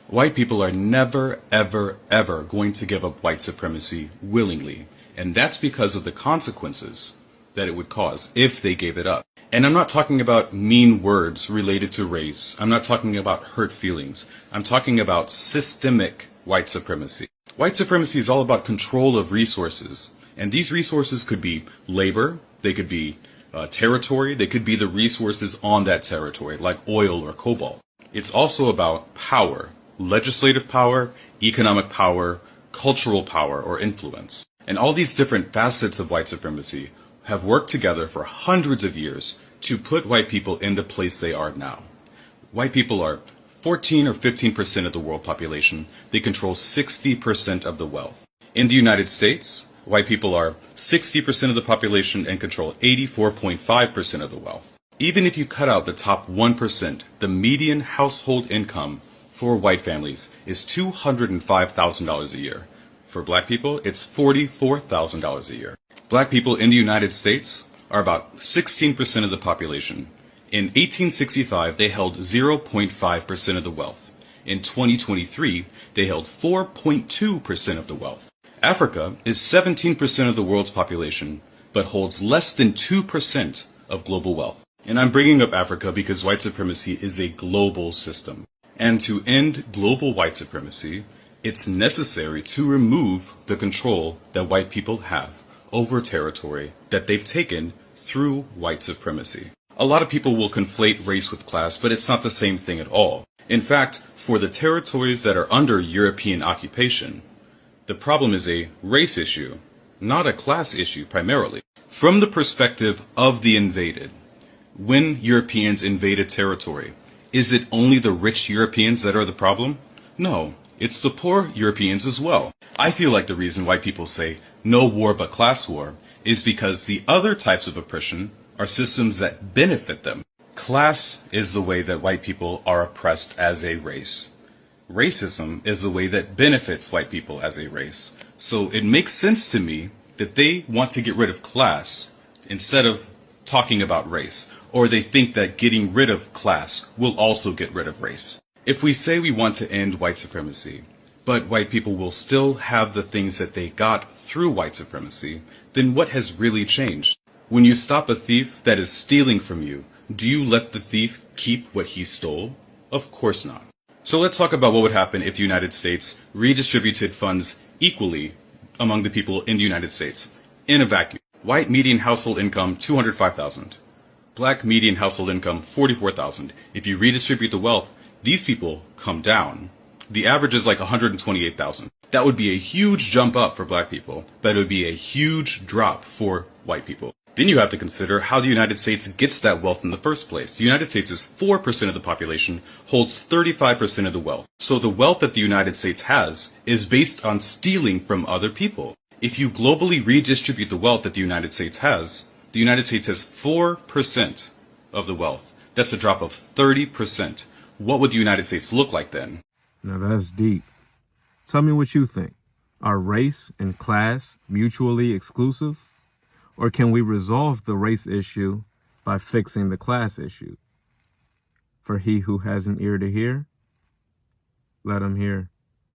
White people are never, ever, ever going to give up white supremacy willingly. And that's because of the consequences that it would cause if they gave it up. And I'm not talking about mean words related to race. I'm not talking about hurt feelings. I'm talking about systemic white supremacy. White supremacy is all about control of resources. And these resources could be labor, they could be territory, they could be the resources on that territory, like oil or cobalt. It's also about power, legislative power, economic power, cultural power, or influence. And all these different facets of white supremacy have worked together for hundreds of years to put white people in the place they are now. White people are 14 or 15% of the world population. They control 60% of the wealth. In the United States, white people are 60% of the population and control 84.5% of the wealth. Even if you cut out the top 1%, the median household income for white families is $205,000 a year. For black people, it's $44,000 a year. Black people in the United States are about 16% of the population. In 1865, they held 0.5% of the wealth. In 2023, they held 4.2% of the wealth. Africa is 17% of the world's population, but holds less than 2% of global wealth. And I'm bringing up Africa because white supremacy is a global system. And to end global white supremacy, it's necessary to remove the control that white people have over territory that they've taken through white supremacy. A lot of people will conflate race with class, but it's not the same thing at all. In fact, for the territories that are under European occupation, the problem is a race issue, not a class issue primarily. From the perspective of the invaded, when Europeans invaded territory, is it only the rich Europeans that are the problem? No, it's the poor Europeans as well. I feel like the reason white people say no war but class war is because the other types of oppression are systems that benefit them. Class is the way that white people are oppressed as a race. Racism is the way that benefits white people as a race. So it makes sense to me that they want to get rid of class instead of talking about race, or they think that getting rid of class will also get rid of race. If we say we want to end white supremacy, but white people will still have the things that they got through white supremacy, then what has really changed? When you stop a thief that is stealing from you, do you let the thief keep what he stole? Of course not. So let's talk about what would happen if the United States redistributed funds equally among the people in the United States, in a vacuum. White median household income, $205,000. Black median household income, $44,000. If you redistribute the wealth, these people come down. The average is like $128,000. That would be a huge jump up for black people, but it would be a huge drop for white people. Then you have to consider how the United States gets that wealth in the first place. The United States is 4% of the population, holds 35% of the wealth. So the wealth that the United States has is based on stealing from other people. If you globally redistribute the wealth that the United States has 4% of the wealth. That's a drop of 30%. What would the United States look like then? Now that's deep. Tell me what you think. Are race and class mutually exclusive? Or can we resolve the race issue by fixing the class issue? For he who has an ear to hear, let him hear.